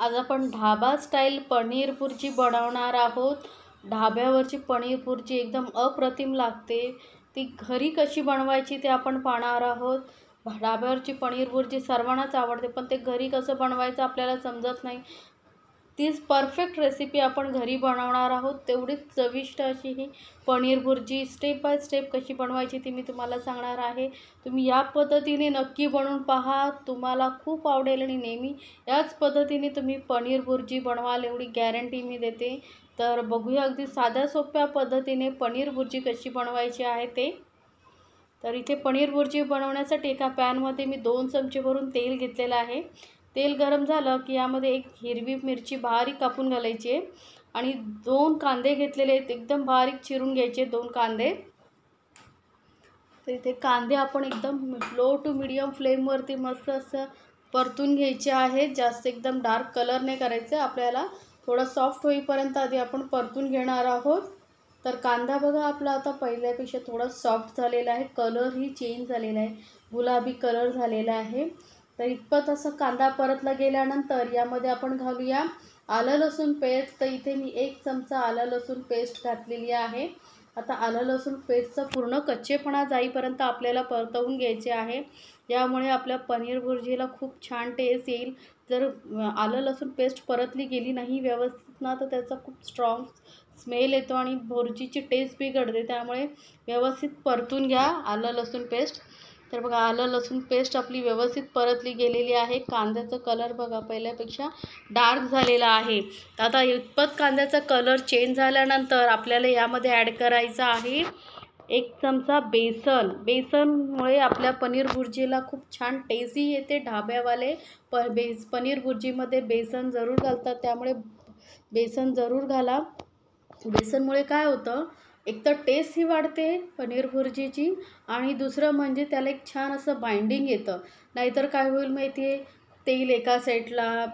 आज आपण ढाबा स्टाईल पनीर भुर्जी बनवणार आहोत। ढाब्यावरची पनीर भुर्जी एकदम अप्रतिम लागते। ती घरी कशी बनवायची ते आपण पाहणार आहोत। ढाब्यावरची पनीर भुर्जी सर्वांनाच आवडते, पण ते घरी कसं बनवायचं आपल्याला समजत नाही। तीच परफेक्ट रेसिपी आपण घरी बनवणार आहोत। तेवढीच चविष्ट अशी ही paneer bhurji step by step कशी बनवायची ती मी तुम्हाला सांगणार आहे। तुम्ही या पद्धतीने नक्की बनवून पहा, तुम्हाला खूप आवडेल आणि नेहमी याच पद्धतीने तुम्ही पनीर भुर्जी बनवाल एवढी गॅरंटी मी देते। तर बघूया अगदी साध्या सोप्या पद्धतीने पनीर भुर्जी कशी बनवायची आहे ते। तर इथे पनीर भुर्जी बनवण्यासाठी एका पॅनमध्ये मी 2 चमचे भरून तेल घेतलेलं आहे। तेल गरम झालं की यामध्ये एक हिरवी मिरची बारीक कापून घालायची आहे आणि 2 कांदे घेतलेले आहेत, एकदम बारीक चिरून घ्यायचे 2 कांदे। तर इथे कांदे आपण एकदम लो टू मीडियम फ्लेमवरती मस्त असं परतून घ्यायचे आहेत। जास्त एकदम डार्क कलर नाही करायचं आपल्याला, थोडा सॉफ्ट होईपर्यंत आधी आपण परतून घेणार आहोत। तर कांदा बघा आपला आता पहिल्यापेक्षा थोडा सॉफ्ट झालेला आहे, कलरही चेंज झालेला आहे, गुलाबी कलर झालेला आहे। तर इतपत असं कांदा परतला गेल्यानंतर यामध्ये आपण घालूया आलं लसूण पेस्ट। तर इथे मी 1 चमचा आलं लसूण पेस्ट घातलेली आहे। आता आलं लसूण पेस्टचा पूर्ण कच्चेपणा जाईपर्यंत आपल्याला परतवून घ्यायचे आहे। यामुळे आपल्या पनीर भुर्जीला खूप छान टेस्ट येईल। जर आलं लसूण पेस्ट परतली गेली नाही व्यवस्थित ना, तर त्याचा खूप स्ट्रॉंग स्मेल येतो आणि भुर्जीची टेस्ट बिघडते। त्यामुळे व्यवस्थित परतून घ्या आलं लसूण पेस्ट। तर बघा आलं लसूण पेस्ट आपली व्यवस्थित परतली गेलेली आहे। कांद्याचा कलर बघा पहिल्यापेक्षा डार्क झालेला आहे। आता इतपत कांद्याचा कलर चेंज झाल्यानंतर आपल्याला यामध्ये ॲड करायचा आहे 1 चमचा बेसन। बेसनमुळे आपल्या पनीर भुर्जीला खूप छान टेस्टही येते। ढाब्यावाले पनीर भुर्जीमध्ये बेसन जरूर घालतात, त्यामुळे बेसन जरूर घाला। बेसनमुळे काय होतं, एक तर टेस्टही वाढते पनीर भुर्जीची आणि दुसरं म्हणजे त्याला एक छान असं बाइंडिंग येतं। नाहीतर काय होईल माहिती आहे, तेल एका साईडला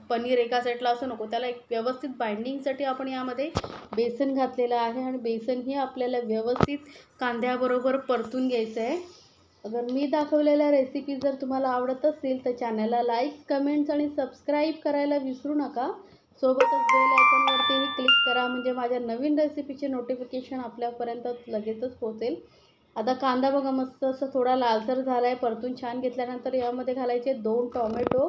पनीर एका साईडला असं नको, त्याला एक व्यवस्थित बाइंडिंगसाठी आपण यामध्ये बेसन घातलेलं आहे आणि बेसनही आपल्याला व्यवस्थित कांद्याबरोबर परतून घ्यायचं आहे। अगर मी दाखवलेल्या रेसिपी जर तुम्हाला आवडत असतील तर चॅनलला लाईक, कमेंट्स आणि सबस्क्राईब करायला विसरू नका। सोबतच बेल आयकॉनवरतीही क्लिक करा, म्हणजे माझ्या नवीन रेसिपीचे नोटिफिकेशन आपल्यापर्यंत लगेचच पोहोचेल। आता कांदा बघा मस्त असं थोडा लालसर झाला आहे, परतून छान घेतल्यानंतर यामध्ये घालायचे 2 टोमॅटो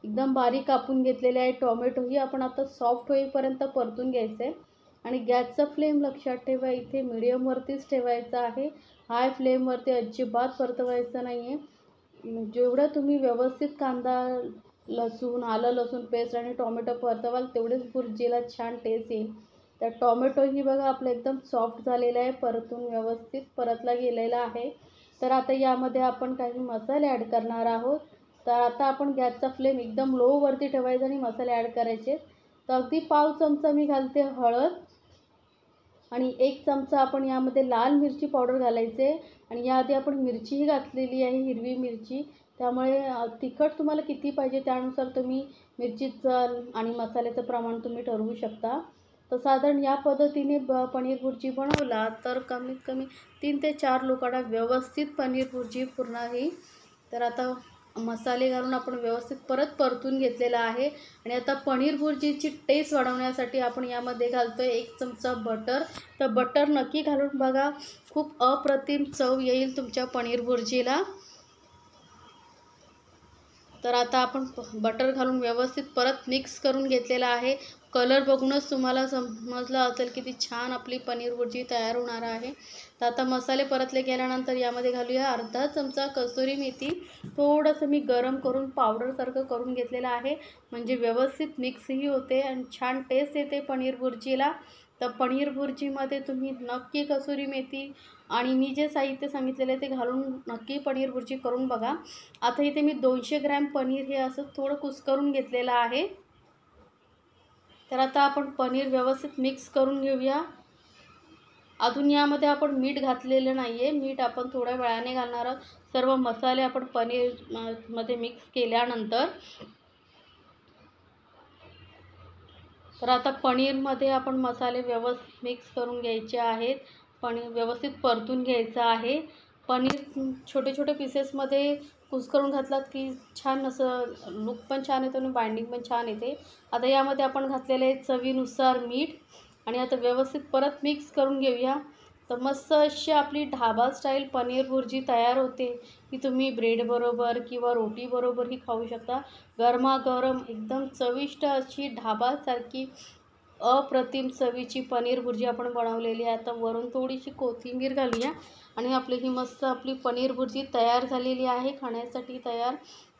एकदम बारीक कापून घेतलेले आहे। टोमॅटोही आपण आता सॉफ्ट होईपर्यंत परतून घ्यायचं आहे आणि गॅसचा फ्लेम लक्षात ठेवा, इथे मीडियमवरतीच ठेवायचा आहे। हाय फ्लेमवरती अजिबात परतवायचं नाही आहे। जेवढं तुम्ही व्यवस्थित कांदा लसूण आलं लसूण पेस्ट आणि टोमॅटो परतवाल तेवढेच भुर्जीला छान टेस्ट येईल। तर टोमॅटोही बघा आपलं एकदम सॉफ्ट झालेला आहे, परतून व्यवस्थित परतला गेलेला आहे। तर आता यामध्ये आपण काही मसाले ॲड करणार आहोत। तर आता आपण गॅसचा फ्लेम एकदम लोवरती ठेवायचा आणि मसाले ॲड करायचे। तर अगदी पाव चमचा मी घालते हळद आणि 1 चमचा आपण यामध्ये लाल मिरची पावडर घालायचे आणि याआधी आपण मिरचीही घातलेली आहे, हिरवी मिरची। त्यामुळे तिखट तुम्हाला किती पाहिजे त्यानुसार तुम्ही मिरचीचं आणि मसाल्याचं प्रमाण तुम्ही ठरवू शकता। तर साधारण या पद्धतीने पनीर भुर्जी बनवला तर कमीत कमी 3 ते 4 लोकांना व्यवस्थित पनीर भुर्जी पूर्ण आहे। तर आता मसाले घालून आपण व्यवस्थित परत परतून घेतलेला आहे आणि आता पनीर भुर्जीची टेस्ट वाढवण्यासाठी आपण यामध्ये घालतोय 1 चमचा बटर। तर बटर नक्की घालून बघा, खूप अप्रतिम चव येईल तुमच्या पनीर भुर्जीला। तर आता आपण बटर घालून व्यवस्थित परत मिक्स करून घेतलेला आहे। कलर बघूनच तुम्हाला समजलं असेल किती छान आपली पनीर भुर्जी तयार होणार आहे। तर आता मसाले परतले गेल्यानंतर यामध्ये घालूया अर्धा चमचा कसुरी मेथी। थोडंसं मी गरम करून पावडरसारखं करून घेतलेलं आहे, म्हणजे व्यवस्थित मिक्सही होते आणि छान टेस्ट येते पनीर भुर्जीला। तर पनीर भुर्जीमध्ये तुम्ही नक्की कसुरी मेथी आणि मी जे साहित्य सांगितलेलं आहे ते घालून नक्की पनीर भुर्जी करून बघा। आता इथे मी 200 ग्रॅम पनीर हे असं थोडं कुस्करून घेतलेलं आहे। तर आता आपण पनीर व्यवस्थित मिक्स करून घेऊया। अजून यामध्ये आपण मीठ घातलेलं नाही आहे, मीठ आपण थोड्या वेळाने घालणार आहोत। सर्व मसाले आपण पनीर मध्ये मिक्स केल्यानंतर तर आता पनीरमध्ये आपण मसाले व्यवस्थित मिक्स करून घ्यायचे आहेत। पनीर व्यवस्थित परतून घ्यायचं आहे। पनीर छोटे छोटे पीसेसमध्ये कुस्करून घातलात की छान असं लुक पण छान येतो आणि बाइंडिंग पण छान येते. आता यामध्ये आपण घातलेले आहे चवीनुसार मीठ आणि आता व्यवस्थित परत मिक्स करून घेऊया. तर मस्त अशी आपली ढाबा स्टाईल पनीर भुर्जी तयार होते, की तुम्ही ब्रेडबरोबर किंवा रोटीबरोबरही खाऊ शकता. गरमागरम एकदम चविष्ट अशी ढाबासारखी अप्रतिम चवीची पनीर भुर्जी आपण बनवलेली आहे. आता वरून थोडीशी कोथिंबीर घालूया आणि आपली ही मस्त आपली पनीर भुर्जी तयार झालेली आहे, खाण्यासाठी तयार.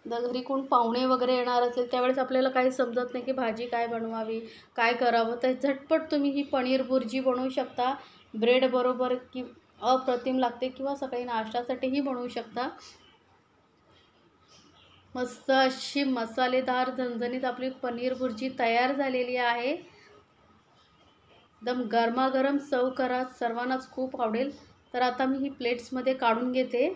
घरी कोण पाहुणे वगैरे येणार असेल त्यावेळेस आपल्याला काही समजत नाही की भाजी काय बनवावी, काय करावं, तर झटपट तुम्ही ही पनीर भुर्जी बनवू शकता. ब्रेडबरोबर की अप्रतिम लागते किंवा सकाळी नाश्त्यासाठीही बनवू शकता. मस्त अशी मसालेदार झणझणीत आपली पनीर भुर्जी तयार झालेली आहे. एकदम गरमागरम सर्व करा, सर्वांनाच खूप आवडेल. तर आता मी ही प्लेट्समध्ये काढून घेते.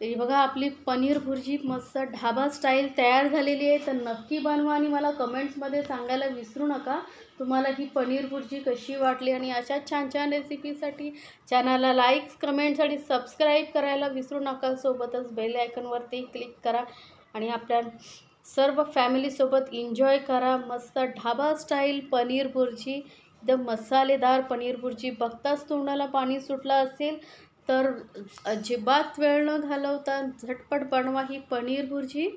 तर ही बघा आपली पनीर भुर्जी मस्त ढाबा स्टाईल तयार झालेली आहे. तर नक्की बनवा आणि मला कमेंट्समध्ये सांगायला विसरू नका तुम्हाला ही पनीर भुर्जी कशी वाटली. आणि अशा छान छान रेसिपीसाठी चॅनलला लाईक्स, कमेंट्स आणि सबस्क्राईब करायला विसरू नका. सोबतच बेल आयकॉनवरती क्लिक करा आणि आपल्या सर्व फॅमिलीसोबत एन्जॉय करा. मस्त ढाबा स्टाईल पनीर भुर्जी, एकदम मसालेदार पनीर भुर्जी. बघताच तोंडाला पाणी सुटलं असेल तर अजिबात वेळ न घालवता झटपट बनवा ही पनीर भुर्जी.